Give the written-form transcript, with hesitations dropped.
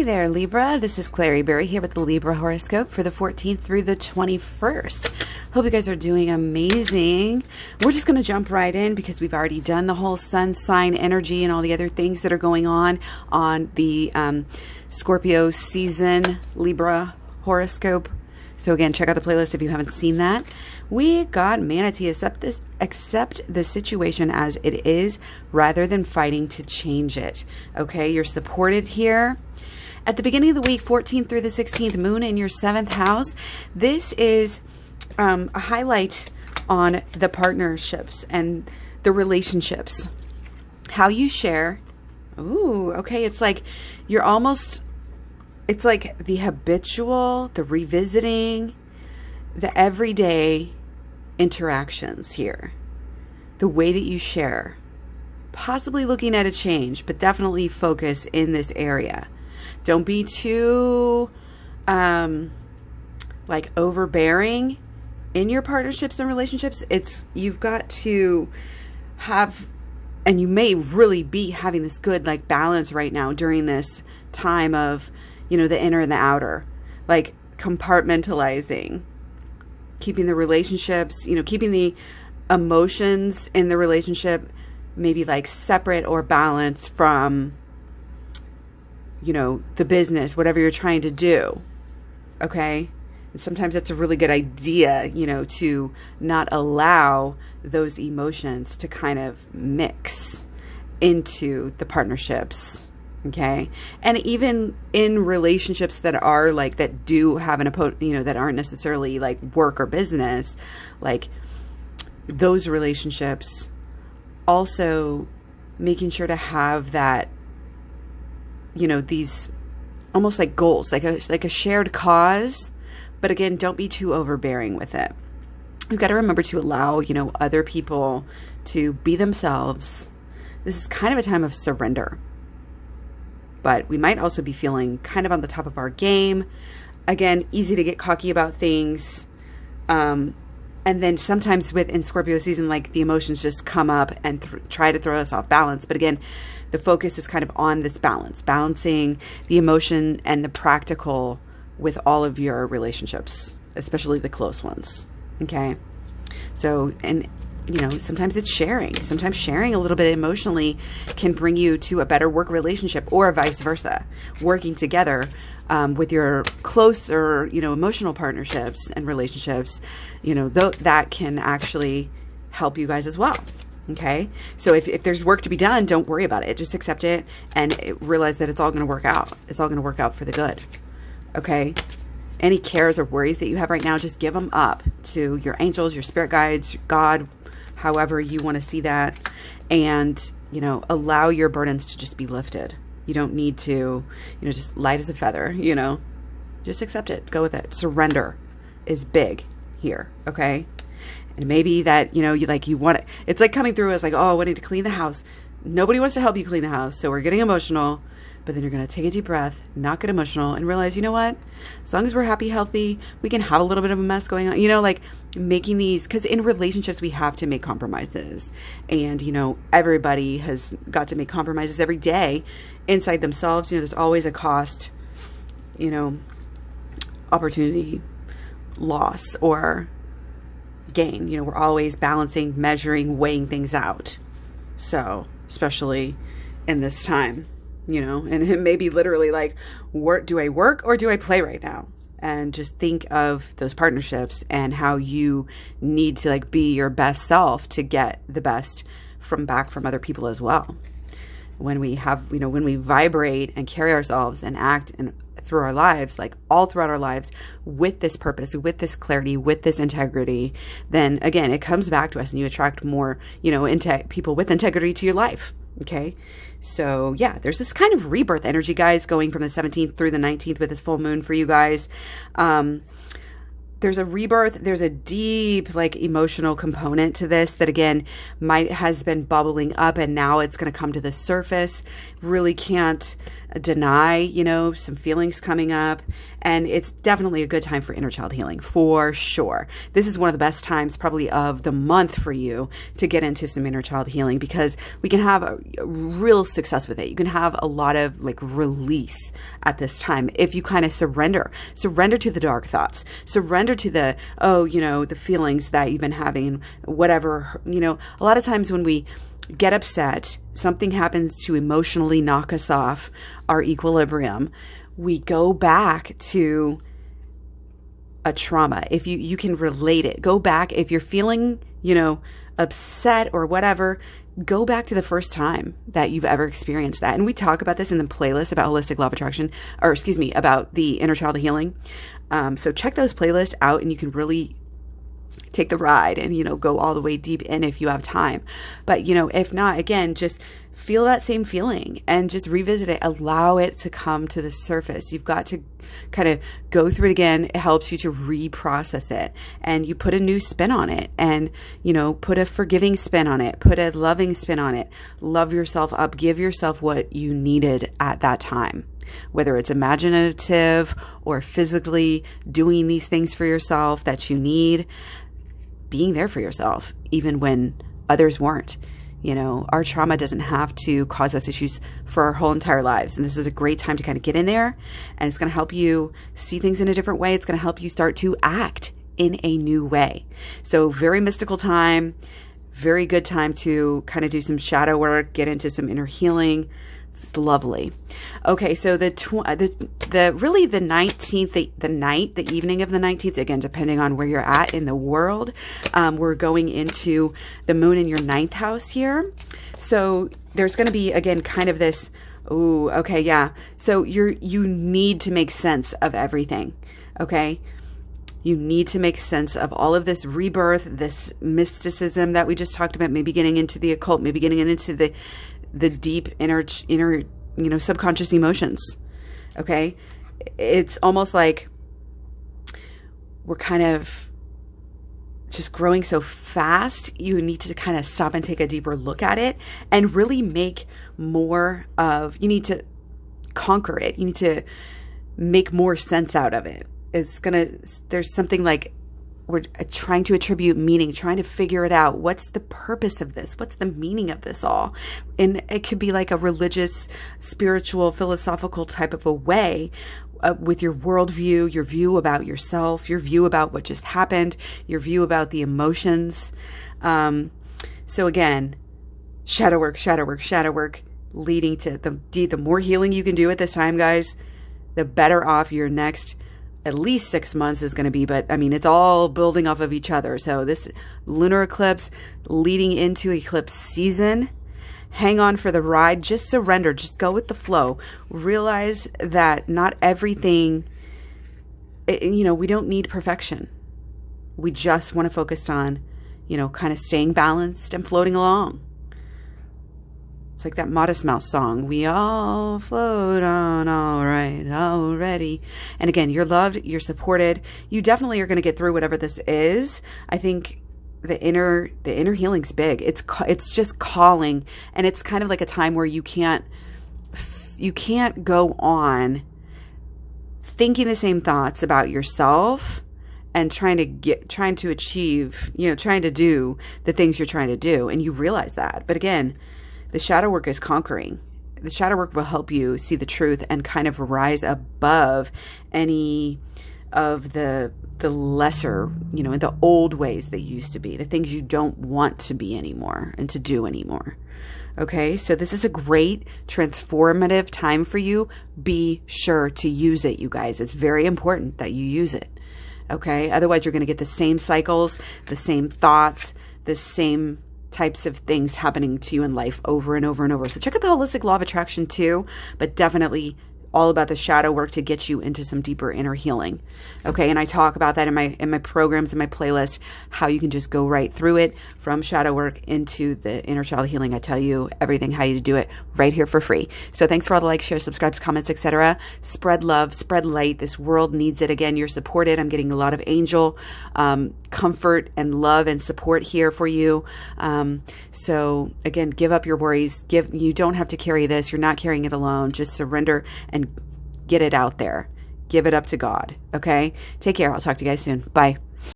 there, Libra. This is Clary Berry here with the Libra horoscope for the 14th through the 21st. Hope you guys are doing amazing. We're just going to jump right in because we've already done the whole sun sign energy and all the other things that are going on the Scorpio season Libra horoscope. So again, check out the playlist if you haven't seen that. We got Manatee, accept the situation as it is rather than fighting to change it. Okay, you're supported here. At the beginning of the week, 14th through the 16th, moon in your 7th house. This is a highlight on the partnerships and the relationships. How you share. Ooh, okay, it's like you're almost... It's like the habitual, the revisiting, the everyday interactions here. The way that you share. Possibly looking at a change, but definitely focus in this area. Don't be too like overbearing in your partnerships and relationships. You've got to have, and you may really be having this good like balance right now during this time of, you know, the inner and the outer, like compartmentalizing, keeping the relationships, you know, keeping the emotions in the relationship maybe like separate or balanced from, you know, the business, whatever you're trying to do. Okay. And sometimes it's a really good idea, you know, to not allow those emotions to kind of mix into the partnerships. Okay. And even in relationships that are like, that do have an opponent, you know, that aren't necessarily like work or business, like those relationships, also making sure to have that, you know, these almost like goals, like a shared cause. But again, don't be too overbearing with it. You've got to remember to allow, you know, other people to be themselves. This is kind of a time of surrender. But we might also be feeling kind of on the top of our game. Again, easy to get cocky about things. And then sometimes in Scorpio season, like the emotions just come up and try to throw us off balance. But again, the focus is kind of on this balance, balancing the emotion and the practical with all of your relationships, especially the close ones. Okay. So, and you know, sometimes it's sharing. Sometimes sharing a little bit emotionally can bring you to a better work relationship, or vice versa. Working together with your closer, you know, emotional partnerships and relationships, you know, that can actually help you guys as well. Okay. So if there's work to be done, don't worry about it. Just accept it and realize that it's all going to work out. It's all going to work out for the good. Okay. Any cares or worries that you have right now, just give them up to your angels, your spirit guides, God, however you want to see that, and, you know, allow your burdens to just be lifted. You don't need to, you know, just light as a feather, you know, just accept it. Go with it. Surrender is big here. Okay. And maybe that, you know, you want it. It's like coming through as like, oh, I need to clean the house. Nobody wants to help you clean the house. So we're getting emotional. But then you're going to take a deep breath, not get emotional, and realize, you know what? As long as we're happy, healthy, we can have a little bit of a mess going on. You know, like making these, because in relationships, we have to make compromises. And, you know, everybody has got to make compromises every day inside themselves. You know, there's always a cost, you know, opportunity, loss, or gain. You know, we're always balancing, measuring, weighing things out. So, especially in this time. You know, and it may be literally like, do I work or do I play right now? And just think of those partnerships and how you need to like be your best self to get the best from other people as well. When we have, you know, when we vibrate and carry ourselves and act and through our lives, like all throughout our lives with this purpose, with this clarity, with this integrity, then again, it comes back to us and you attract more, you know, people with integrity to your life. Okay. So yeah, there's this kind of rebirth energy, guys, going from the 17th through the 19th with this full moon for you guys. There's there's a rebirth. There's a deep, like, emotional component to this that, again, has been bubbling up, and now it's going to come to the surface. Really can't deny, some feelings coming up. And it's definitely a good time for inner child healing, for sure. This is one of the best times probably of the month for you to get into some inner child healing, because we can have a real success with it. You can have a lot of, like, release at this time if you kind of surrender to the dark thoughts, surrender to the, the feelings that you've been having, whatever. A lot of times when we get upset, something happens to emotionally knock us off our equilibrium, we go back to a trauma. If you can relate it, go back. If you're feeling, upset or whatever, go back to the first time that you've ever experienced that. And we talk about this in the playlist about holistic law of attraction, about the inner child healing. So check those playlists out, and you can really take the ride and, go all the way deep in if you have time. But, if not, again, just feel that same feeling and just revisit it. Allow it to come to the surface. You've got to kind of go through it again. It helps you to reprocess it, and you put a new spin on it, and, put a forgiving spin on it, put a loving spin on it. Love yourself up, give yourself what you needed at that time, whether it's imaginative or physically doing these things for yourself that you need, being there for yourself, even when others weren't. Our trauma doesn't have to cause us issues for our whole entire lives. And this is a great time to kind of get in there, and it's going to help you see things in a different way. It's going to help you start to act in a new way. So very mystical time, very good time to kind of do some shadow work, get into some inner healing. It's lovely. Okay, so the 19th, the evening of the 19th, again, depending on where you're at in the world, we're going into the moon in your 9th house here. So there's going to be, again, kind of this, so you need to make sense of everything, okay? You need to make sense of all of this rebirth, this mysticism that we just talked about, maybe getting into the occult, maybe getting into the deep inner, subconscious emotions. Okay. It's almost like we're kind of just growing so fast. You need to kind of stop and take a deeper look at it and really make more of, you need to conquer it. You need to make more sense out of it. There's something like, we're trying to attribute meaning, trying to figure it out. What's the purpose of this? What's the meaning of this all? And it could be like a religious, spiritual, philosophical type of a way with your worldview, your view about yourself, your view about what just happened, your view about the emotions. So again, shadow work, leading to the more healing you can do at this time, guys, the better off your next at least 6 months is going to be. But I mean, it's all building off of each other. So this lunar eclipse leading into eclipse season, hang on for the ride, just surrender, just go with the flow. Realize that not everything, we don't need perfection. We just want to focus on, kind of staying balanced and floating along. It's like that Modest Mouse song. We all float on all right already. And again, you're loved, you're supported. You definitely are going to get through whatever this is. I think the inner healing's big. It's just calling, and it's kind of like a time where you can't go on thinking the same thoughts about yourself and trying to achieve, trying to do the things you're trying to do, and you realize that. But again, the shadow work is conquering. The shadow work will help you see the truth and kind of rise above any of the lesser, in the old ways that used to be, the things you don't want to be anymore and to do anymore. Okay, so this is a great transformative time for you. Be sure to use it, you guys. It's very important that you use it. Okay, otherwise you're going to get the same cycles, the same thoughts, the same types of things happening to you in life over and over and over. So check out the holistic law of attraction too, but definitely all about the shadow work to get you into some deeper inner healing. Okay. And I talk about that in my programs, in my playlist, how you can just go right through it from shadow work into the inner child healing. I tell you everything, how you do it right here for free. So thanks for all the likes, shares, subscribes, comments, etc. Spread love, spread light. This world needs it. Again, you're supported. I'm getting a lot of angel comfort and love and support here for you. So again, give up your worries. You don't have to carry this. You're not carrying it alone. Just surrender and get it out there. Give it up to God. Okay? Take care. I'll talk to you guys soon. Bye.